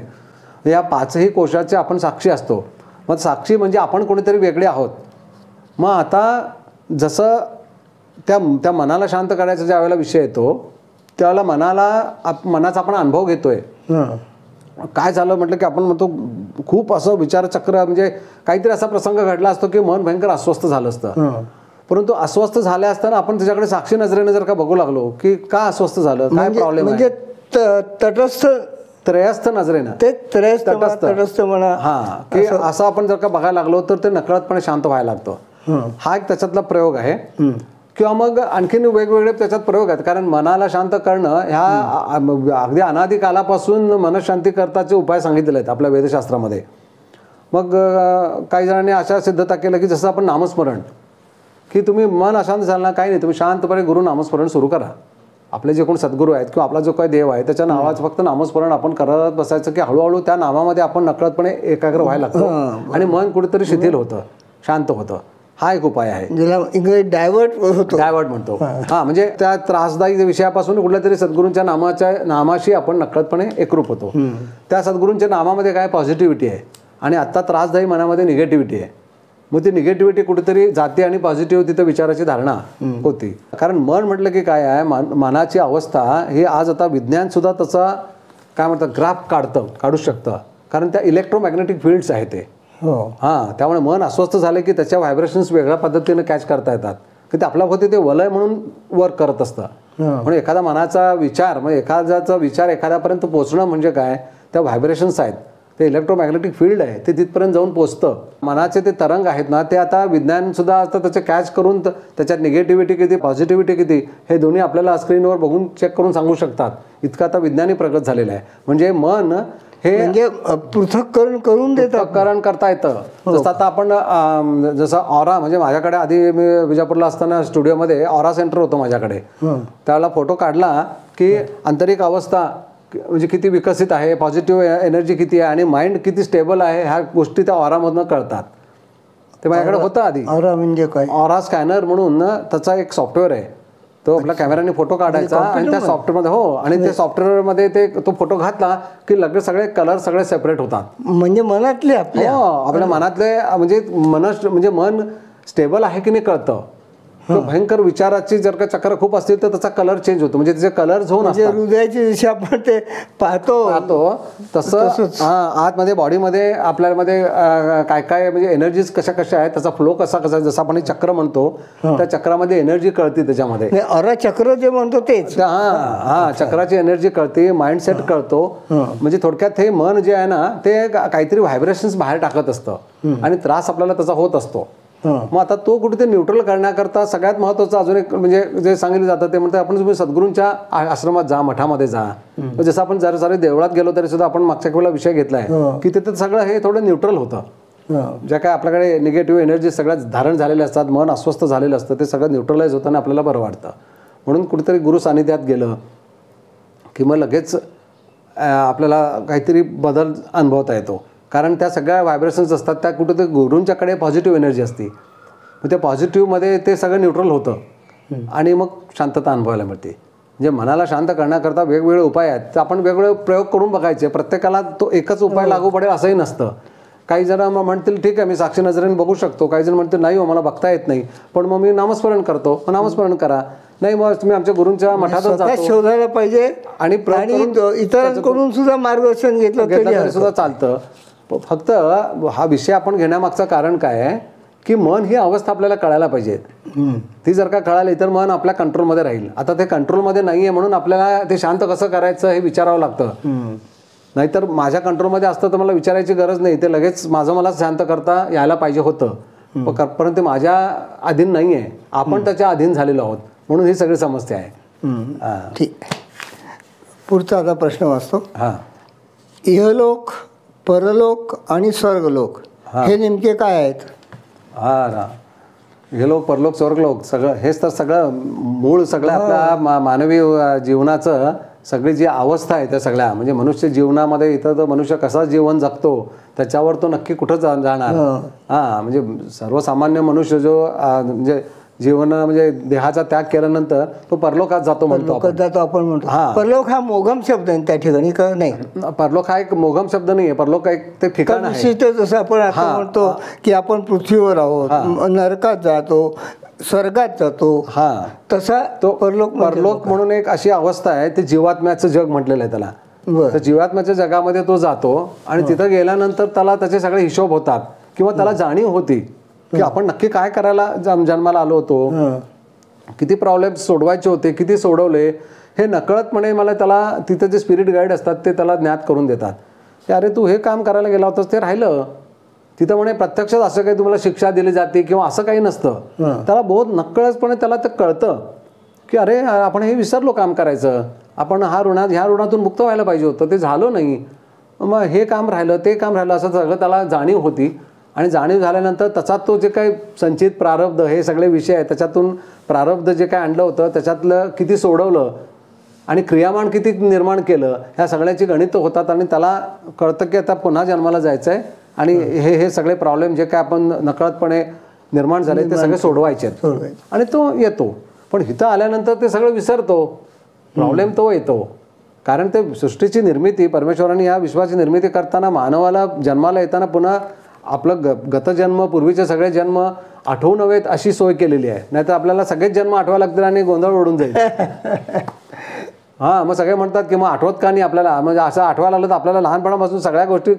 या 5ही कोशाचे आपण साक्षी असतो. मग साक्षी म्हणजे आपण कोणीतरी वेगळे आहोत. मग आता जसं त्या मनाला शांत करायचा ज्या वेळेला विषय येतो त्यावेळेला मनाचा आपण अनुभव घेतोय. काय झालं म्हटलं की आपण म्हणतो खूप असं विचारचक्र, म्हणजे काहीतरी असा प्रसंग घडला असतो की मन भयंकर अस्वस्थ झालं असतं. परंतु अस्वस्थ झाले असताना आपण त्याच्याकडे साक्षी नजरेने जर का बघू लागलो की का अस्वस्थ झालं, काय प्रॉब्लेम आहे, तटस्थ त्रयस्थ नजरेनं, ते तटस्थ म्हणा, हा की असं आपण जर का बघायला लागलो तर ते नकळतपणे शांत व्हायला लागतं. हा एक त्याच्यातला प्रयोग आहे. किंवा मग आणखीन वेगवेगळे त्याच्यात प्रयोग आहेत. कारण मनाला शांत करणं ह्या अगदी अनादी कालापासून मनशांती करताचे उपाय सांगितलेले आहेत आपल्या वेदशास्त्रामध्ये. मग काही जणांनी अशा सिद्धता केलं की जसं आपण नामस्मरण, की तुम्ही मन अशांत झालं ना, काही नाही, तुम्ही शांतपणे गुरु नामस्मरण सुरू करा. आपले जे कोण सद्गुरू आहेत किंवा आपला जो काही देव आहे त्याच्या नावाचं फक्त नामस्मरण आपण करत बसायचं की हळूहळू त्या नामामध्ये आपण नकळतपणे एकाग्र व्हायला लागतो आणि मन कुठेतरी शिथिल होतं, शांत होतं. हा एक उपाय आहे, ज्याला इंग्रजी डायव्हर्ट म्हणतो. हा म्हणजे त्या त्रासदायी विषयापासून कुठल्या तरी सद्गुरूंच्या नामाशी आपण नकळतपणे एकरूप होतो. त्या सद्गुरूंच्या नामामध्ये काय पॉझिटिव्हिटी आहे आणि आत्ता त्रासदायी मनामध्ये निगेटिव्हिटी आहे. मग ती निगेटिव्हिटी कुठेतरी जाते आणि पॉझिटिव्ह तिथं विचाराची धारणा होती. कारण मन म्हटलं की काय आहे, मनाची अवस्था ही आज आता विज्ञान सुद्धा त्याचा काय म्हणतात ग्राफ काढू शकतं. कारण त्या इलेक्ट्रोमॅग्नेटिक फील्ड्स आहेत ते. हां, त्यामुळे मन अस्वस्थ झाले की त्याच्या व्हायब्रेशन्स वेगळ्या पद्धतीने कॅच करता येतात की ते आपल्या होते ते वलय म्हणून वर्क करत असतं. म्हणून एखादा मनाचा विचार, म्हणजे एखाद्याचा विचार एखाद्यापर्यंत पोहोचणं म्हणजे काय, त्या व्हायब्रेशन्स आहेत, ते इलेक्ट्रोमॅग्नेटिक फील्ड आहे, ते तिथपर्यंत जाऊन पोचतं. मनाचे ते तरंग आहेत ना, ते आता विज्ञान सुद्धा आता त्याचे कॅच करून त्याच्यात निगेटिव्हिटी किती पॉझिटिव्हिटी किती हे दोन्ही आपल्याला स्क्रीनवर बघून चेक करून सांगू शकतात. इतकं आता विज्ञानी प्रगत झालेलं आहे. म्हणजे मन हे म्हणजे पृथक्करण करता येतं. जसं आता आपण जसं ऑरा, म्हणजे माझ्याकडे आधी मी विजापूरला असताना स्टुडिओमध्ये ऑरा सेंटर होतं माझ्याकडे. त्यावेळेला फोटो काढला की आंतरिक अवस्था म्हणजे किती विकसित आहे, पॉझिटिव्ह एनर्जी किती आहे आणि माइंड किती स्टेबल आहे, ह्या गोष्टी त्या ऑरामधनं कळतात. ते माझ्याकडे होतं आधी. ऑरा म्हणजे काय, ऑरा स्कॅनर म्हणून त्याचा एक सॉफ्टवेअर आहे. तो आपल्या कॅमेराने फोटो काढायचा आणि त्या सॉफ्टवेअरमध्ये आणि ते सॉफ्टवेअरमध्ये तो फोटो घातला की लगेच सगळे कलर सगळे सेपरेट होतात. म्हणजे मनातले आपल्या मनातले म्हणजे मन स्टेबल आहे की नाही कळतं. भयंकर विचाराची जर का चक्र खूप असतील तर त्याचा कलर चेंज होतो. म्हणजे त्याचे कलर झोन असतात. हृदयाची दिशा आपण ते पाहतो तसं आतमध्ये बॉडीमध्ये आपल्यामध्ये काय काय म्हणजे एनर्जीज कशा कशा आहेत, त्याचा फ्लो कसा जसं आपण चक्र म्हणतो त्या चक्रामध्ये एनर्जी कळते. त्याच्यामध्ये ऑरा चक्र जे म्हणतो तेच. हा चक्राची एनर्जी कळते, माइंडसेट कळतो. म्हणजे थोडक्यात हे मन जे आहे ना ते काहीतरी व्हायब्रेशन्स बाहेर टाकत असतं आणि त्रास आपल्याला त्याचा होत असतो. मग आता तो कुठे ते न्यूट्रल करण्याकरता सगळ्यात महत्त्वाचं अजून एक म्हणजे जे सांगितलं जातं ते म्हणतात आपण तुम्ही सद्गुरूंच्या आश्रमात जा, मठामध्ये जा. जसं आपण जरा सारे देवळात गेलो तरी सुद्धा आपण मागच्या वेळेला विषय घेतलाय की तिथे सगळं हे थोडं न्यूट्रल होतं. ज्या काय आपल्याकडे निगेटिव्ह एनर्जी सगळ्या धारण झालेले असतात, मन अस्वस्थ झालेलं असतं, ते सगळं न्यूट्रलाइज होताना आपल्याला बरं वाटतं. म्हणून कुठेतरी गुरु सानिध्यात गेलं की मग लगेच आपल्याला काहीतरी बदल अनुभवता येतो. कारण त्या सगळ्या व्हायब्रेशन्स असतात त्या कुठेतरी गुरूंच्याकडे पॉझिटिव्ह एनर्जी असते. मग त्या पॉझिटिव्हमध्ये ते सगळं न्यूट्रल होतं आणि मग शांतता अनुभवायला मिळते. म्हणजे मनाला शांत करण्याकरता वेगवेगळे उपाय आहेत, तर आपण वेगवेगळे प्रयोग करून बघायचे. प्रत्येकाला तो एकच उपाय लागू पडेल असंही नसतं. काही जण म्हणतील ठीक आहे मी साक्षी नजरेने बघू शकतो, काही जण म्हणतील नाही मला बघता येत नाही, पण मग मी नामस्मरण करतो. नामस्मरण करा. नाही मग तुम्ही आमच्या गुरूंच्या मठातच स्वतः जातो शोधायला पाहिजे आणि इतरांकडून सुद्धा मार्गदर्शन घेतलं तरी सुद्धा चालतं. फक्त हा विषय आपण घेण्यामागचं कारण काय आहे की मन ही अवस्था आपल्याला कळायला पाहिजे. ती जर का कळाली तर मन आपल्या कंट्रोलमध्ये राहील. आता ते कंट्रोलमध्ये नाही आहे म्हणून आपल्याला ते शांत कसं करायचं हे विचारावं लागतं. नाहीतर माझ्या कंट्रोलमध्ये असतं तर मला विचारायची गरज नाही, ते लगेच माझं मला शांत करता यायला पाहिजे होतं. परंतु माझ्या अधीन नाही आहे, आपण त्याच्या अधीन झालेलो आहोत, म्हणून ही सगळी समस्या आहे. ठीक. पुढचा आता प्रश्न वाचतो. हां. इहलोक, परलोक आणि स्वर्गलोक हे नेमके काय आहेत? हे लोक परलोक स्वर्गलोक सगळं हेच तर सगळं मूळ सगळं आपल्या मानवी जीवनाचं सगळी जी अवस्था आहे त्या सगळ्या, म्हणजे मनुष्य जीवनामध्ये इथं तर मनुष्य कसा जीवन जगतो त्याच्यावर तो नक्की कुठं जाणार. म्हणजे सर्वसामान्य मनुष्य जो म्हणजे जीवन म्हणजे देहाचा त्याग केल्यानंतर तो परलोकात जातो म्हणतो आपण. परलोक हा मोघम शब्द आहे त्या ठिकाणी का नाही? परलोक हा एक मोघम शब्द नाही आहे. परलोक एक ते ठिकाण आहे. जसं आपण आता म्हणतो की आपण पृथ्वीवर आहोत, नरकात जातो, स्वर्गात जातो, तसा तो परलोक म्हणून एक अशी अवस्था आहे, ते जीवात्म्याचं जग म्हटलेलं आहे त्याला. तर जीवात्म्याच्या जगामध्ये तो जातो आणि तिथं गेल्यानंतर त्याला त्याचे सगळे हिशोब होतात किंवा त्याला जाणीव होती की आपण नक्की काय करायला जन्माला आलो होतो, किती प्रॉब्लेम्स सोडवायचे होते, किती सोडवले, हे नकळतपणे मला त्याला तिथे जे स्पिरिट गाईड असतात ते त्याला ज्ञात करून देतात की अरे तू हे काम करायला गेला होतास ते राहिलं. तिथं म्हणे प्रत्यक्षात असं काही तुम्हाला शिक्षा दिली जाते किंवा असं काही नसतं. त्याला बहुत नकळतपणे त्याला ते कळतं की अरे आपण हे विसरलो काम करायचं, आपण ह्या ऋणातून मुक्त व्हायला पाहिजे होतं, ते झालं नाही, मग हे काम राहिलं ते काम राहिलं, असं सगळं त्याला जाणीव होती. आणि जाणीव झाल्यानंतर त्याचा तो जे काही संचित प्रारब्ध हे सगळे विषय आहेत त्याच्यातून प्रारब्ध जे काय आणलं होतं त्याच्यातलं किती सोडवलं आणि क्रियामान किती निर्माण केलं, ह्या सगळ्याची गणित होतात आणि त्याला कळतं की आता पुन्हा जन्माला जायचं आहे आणि हे सगळे प्रॉब्लेम जे काय आपण नकळतपणे निर्माण झाले ते सगळे सोडवायचे आहेत आणि तो येतो. पण इथं आल्यानंतर ते सगळं विसरतो, प्रॉब्लेम तो येतो. कारण ते सृष्टीची निर्मिती परमेश्वराने या विश्वाची निर्मिती करताना मानवाला जन्माला येताना पुन्हा आपलं गतजन्म पूर्वीचे सगळे जन्म आठवू नव्हेत अशी सोय केलेली आहे. नाहीतर आपल्याला सगळेच जन्म आठवावे लागतील आणि गोंधळ ओढून जाईल. मग सगळे म्हणतात की मग आठवत का नाही आपल्याला, म्हणजे असं आठवायला आलं तर आपल्याला लहानपणापासून सगळ्या गोष्टी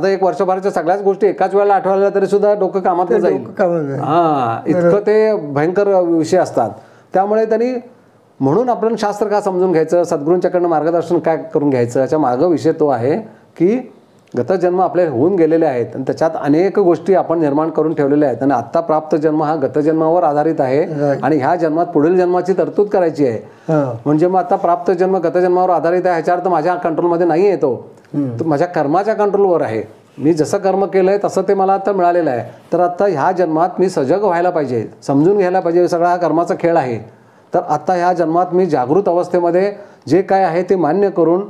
एक वर्षभराच्या सगळ्याच गोष्टी एकाच वेळेला आठवायला तरी सुद्धा डोकं कामात जाईल. इतकं ते भयंकर विषय असतात. त्यामुळे त्यांनी म्हणून आपण शास्त्र का समजून घ्यायचं, सद्गुरूंच्याकडनं मार्गदर्शन काय करून घ्यायचं, याच्या मागं विषय तो आहे की गतजन्म आपले होऊन गेलेले आहेत आणि त्याच्यात अनेक गोष्टी आपण निर्माण करून ठेवलेल्या आहेत आणि आत्ता प्राप्त जन्म हा गतजन्मावर आधारित आहे आणि ह्या जन्मात पुढील जन्माची तरतूद करायची आहे. म्हणजे मग आता प्राप्त जन्म गतजन्मावर आधारित आहे ह्याच्या अर्थ माझ्या कंट्रोलमध्ये नाही येतो, माझ्या कर्माच्या कंट्रोलवर आहे. मी जसं कर्म केलंय तसं ते मला आता मिळालेलं आहे. तर आता ह्या जन्मात मी सजग व्हायला पाहिजे, समजून घ्यायला पाहिजे सगळा हा कर्माचा खेळ आहे. तर आता ह्या जन्मात मी जागृत अवस्थेमध्ये जे काय आहे ते मान्य करून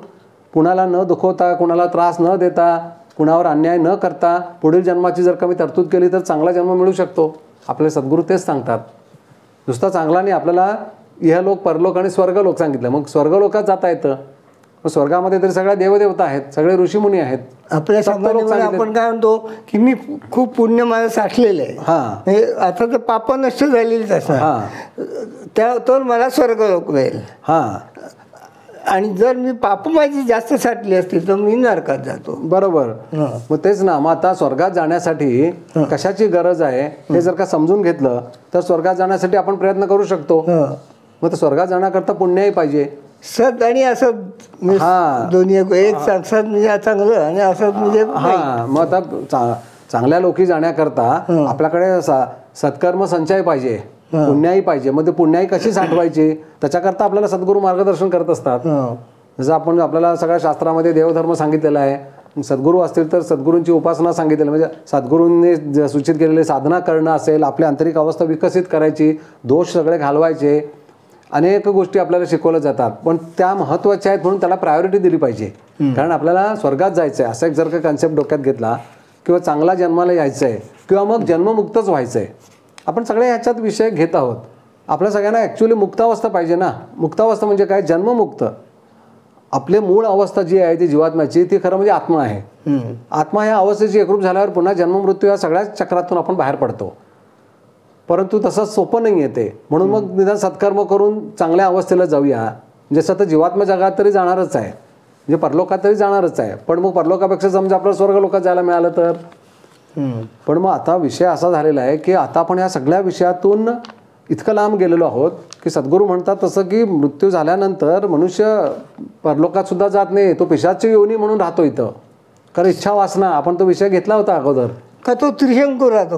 कुणाला न दुखवता, कुणाला त्रास न देता, कुणावर अन्याय न करता पुढील जन्माची जर का मी तरतूद केली तर चांगला जन्म मिळू शकतो. आपले सद्गुरू तेच सांगतात. नुसता चांगला नाही, आपल्याला इहलोक परलोक आणि स्वर्गलोक सांगितलं. मग स्वर्गलोकात जाता येतं. मग स्वर्गामध्ये तरी सगळ्या देवदेवता आहेत, सगळे ऋषीमुनी आहेत. आपल्या समाजामध्ये आपण काय म्हणतो की मी खूप पुण्य माझं साठलेलं आहे, आता तर पाप नष्ट झालेलीच असं, तर मला स्वर्गलोक मिळेल. आणि जर मी पाप माझी जास्त साठली असतील तर मी नरकात जातो. बरोबर. मग तेच ना, मग आता स्वर्गात जाण्यासाठी कशाची गरज आहे हे जर का समजून घेतलं तर स्वर्गात जाण्यासाठी आपण प्रयत्न करू शकतो. मग तर स्वर्गात जाण्याकरता पुण्यही पाहिजे, सत आणि असत, दोन्ही एक सत म्हणजे चांगलं आणि असत म्हणजे. मग आता चांगल्या लोकी जाण्याकरता आपल्याकडे सत्कर्म संचय पाहिजे, पुण्याही पाहिजे. मग ते पुण्याही कशी साठवायची त्याच्याकरता आपल्याला सद्गुरू मार्गदर्शन करत असतात. जसं आपण आपल्याला सगळ्या शास्त्रामध्ये देवधर्म सांगितलेला आहे, सद्गुरू असतील तर सद्गुरूंची उपासना सांगितलेली, म्हणजे सद्गुरूंनी सूचित केलेले साधना करणं असेल, आपली आंतरिक अवस्था विकसित करायची, दोष सगळे घालवायचे, अनेक गोष्टी आपल्याला शिकवल्या जातात. पण त्या महत्त्वाच्या आहेत म्हणून त्याला प्रायोरिटी दिली पाहिजे. कारण आपल्याला स्वर्गात जायचं आहे असं एक जर का कन्सेप्ट डोक्यात घेतला किंवा चांगला जन्माला यायचं आहे किंवा मग जन्ममुक्तच व्हायचं आहे, आपण सगळे ह्याच्यात विषय घेत आहोत. आपल्या सगळ्यांना ॲक्च्युली मुक्तावस्था पाहिजे ना. मुक्तावस्था म्हणजे काय? जन्ममुक्त. आपले मूळ अवस्था जी आहे ती जीवात्म्याची, ती खरं म्हणजे आत्मा आहे. आत्मा ह्या अवस्थेची एकरूप झाल्यावर पुन्हा जन्ममृत्यू या सगळ्याच चक्रातून आपण बाहेर पडतो. परंतु तसं सोपं नाही आहे ते. म्हणून मग निदान सत्कर्म करून चांगल्या अवस्थेला जाऊया. जसं आता जीवात्म जगात तरी जाणारच आहे, म्हणजे परलोकात तरी जाणारच आहे, पण मग परलोकापेक्षा समजा आपल्याला स्वर्ग लोकात जायला मिळालं तर. पण मग आता विषय असा झालेला आहे की आता आपण ह्या सगळ्या विषयातून इतकं लांब गेलेलो आहोत की सद्गुरू म्हणतात तसं की मृत्यू झाल्यानंतर मनुष्य परलोकात सुद्धा जात नाही, तो पिशाची योनी म्हणून राहतो इथं. कारण इच्छा वासना आपण तो विषय घेतला होता अगोदर का तो त्रिशंकू राहतो.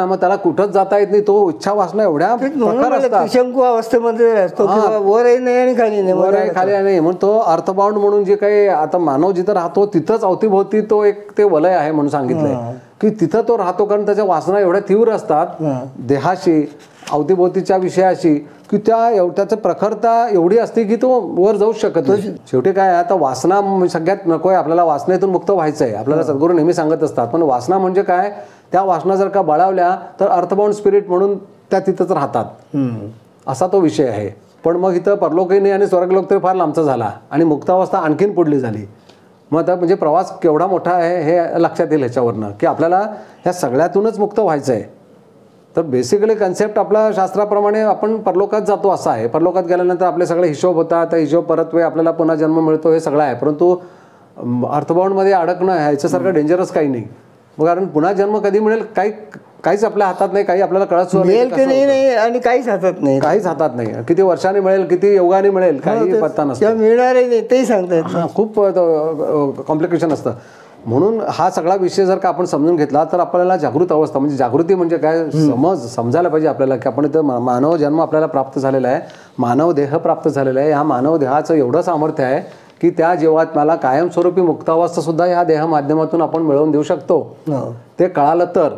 मग त्याला कुठंच जाता येत नाही. तो इच्छा वासना एवढ्या प्रकार असतात. त्रिशंकू अवस्थेमध्ये असतो, वरही नाही आणि खाली नाही, वर आहे खाली नाही. म्हणून तो अर्थबाउंड म्हणून जे काही आता मानव जिथं राहतो तिथंच अवतीभोवती तो एक ते वलय आहे म्हणून सांगितलंय की तिथं तो राहतो. कारण त्याच्या वासना एवढ्या तीव्र असतात देहाशी, अवतीभोवतीच्या विषयाशी, की त्याचं प्रखरता एवढी असते की तो वर जाऊ शकत नाही. शेवटी काय आता वासना सगळ्यात नको आहे आपल्याला. वासनेतून मुक्त व्हायचं आहे आपल्याला, सद्गुरू नेहमी सांगत असतात. पण वासना म्हणजे काय, त्या वासना जर का बळावल्या तर अर्थबाउंड स्पिरिट म्हणून त्या तिथंच राहतात, असा तो विषय आहे. पण मग इथं परलोकही नाही आणि स्वर्गलोक तरी फार लांबचा झाला आणि मुक्तावस्था आणखीन पुढली झाली. मग आता म्हणजे प्रवास केवढा मोठा आहे हे लक्षात येईल ह्याच्यावरनं, की आपल्याला ह्या सगळ्यातूनच मुक्त व्हायचं आहे. तर बेसिकली कन्सेप्ट आपला शास्त्राप्रमाणे आपण परलोकात जातो असा आहे. परलोकात गेल्यानंतर आपले सगळे हिशोब होतात, त्या हिशोब परतवे, आपल्याला पुन्हा जन्म मिळतो, हे सगळं आहे. परंतु अर्थबाउंडमध्ये अडकणं ह्याच्यासारखं डेंजरस काही नाही. कारण पुन्हा जन्म कधी मिळेल काहीच आपल्या हातात नाही, काही आपल्याला कळत नाही आणि काहीच हातात नाही, काहीच हातात नाही. किती वर्षांनी मिळेल, किती योगाने मिळेल, काही पत्ता नसतो, मिळणारही नाही तेही सांगता येत. खूप कॉम्प्लिकेशन असतं. म्हणून हा सगळा विषय जर का आपण समजून घेतला तर आपल्याला जागृत अवस्था, म्हणजे जागृती म्हणजे काय समजायला पाहिजे आपल्याला की आपण इथं मानव जन्म आपल्याला प्राप्त झालेला आहे, मानव देह प्राप्त झालेला आहे. ह्या मानव देहाचं एवढं सामर्थ्य आहे की त्या जीवात्म्याला कायमस्वरूपी मुक्तावस्था सुद्धा ह्या देह माध्यमातून आपण मिळवून देऊ शकतो, ते कळालं तर.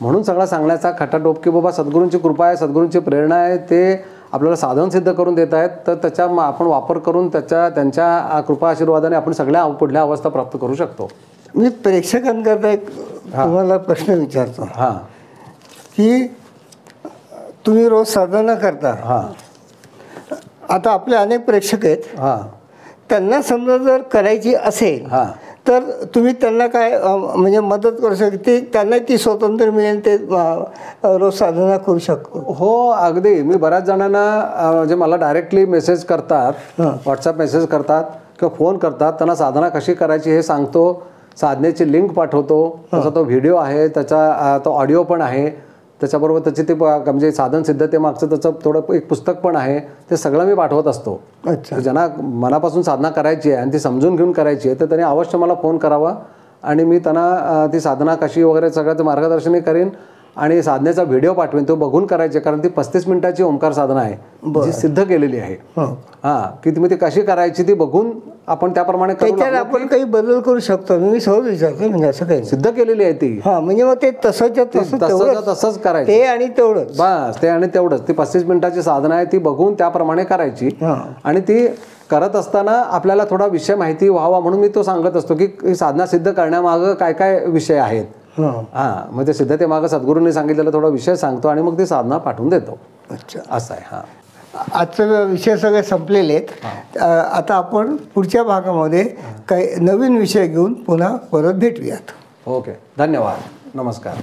म्हणून सगळा सांगण्याचा खटाटोप की बाबा सद्गुरूंची कृपा आहे, सद्गुरूंची प्रेरणा आहे, ते आपल्याला साधन सिद्ध करून देत आहेत. तर त्याचा आपण वापर करून त्यांच्या कृपा आशीर्वादाने आपण सगळ्या पुढल्या अवस्था प्राप्त करू शकतो. मी प्रेक्षकांकरता एक तुम्हाला प्रश्न विचारतो की तुम्ही रोज साधना करता. आता आपले अनेक प्रेक्षक आहेत, त्यांना समजा जर करायची असेल तर तुम्ही त्यांना काय म्हणजे मदत करू शकते, त्यांना ती स्वातंत्र्य मिळेल, ते रोज साधना करू शकतो? हो अगदी. मी बऱ्याच जणांना जे मला डायरेक्टली मेसेज करतात, व्हॉट्सअप मेसेज करतात किंवा फोन करतात, त्यांना साधना कशी करायची हे सांगतो, साधनेची लिंक पाठवतो, त्याचा तो व्हिडिओ आहे, त्याचा तो ऑडिओ पण आहे, त्याच्याबरोबर त्याची ते म्हणजे साधन सिद्धते मागचं त्याचं थोडं एक पुस्तक पण आहे, ते सगळं मी पाठवत असतो. ज्यांना मनापासून साधना करायची आहे आणि ती समजून घेऊन करायची आहे तर त्यांनी अवश्य मला फोन करावा आणि मी त्यांना ती साधना कशी वगैरे सगळ्याचं मार्गदर्शनही करेन आणि साधनेचा व्हिडिओ पाठवेन, तो बघून करायचे. कारण ती 35 मिनिटाची ओंकार साधना आहे जी सिद्ध केलेली आहे. की तुम्ही ती कशी करायची ती बघून आपण त्याप्रमाणे आपण काही बदल करू शकतो. मी सहज विचारतो, म्हणजे असं काही सिद्ध केलेली आहे ती. म्हणजे मग ते तसंच करायचं, ते आणि तेवढंच, बस ते आणि तेवढंच. ती 35 मिनिटाची साधना आहे, ती बघून त्याप्रमाणे करायची. आणि ती करत असताना आपल्याला थोडा विषय माहिती व्हावा म्हणून मी तो सांगत असतो की साधना सिद्ध करण्यामागं काय काय विषय आहेत. मग ते सिद्धतेमागं सद्गुरूंनी सांगितलेला थोडा विषय सांगतो आणि मग ती साधना पाठवून देतो. असं आहे. आजचे विषय सगळे संपलेले आहेत. आता आपण पुढच्या भागामध्ये काही नवीन विषय घेऊन पुन्हा परत भेटूयात. ओके, धन्यवाद, नमस्कार.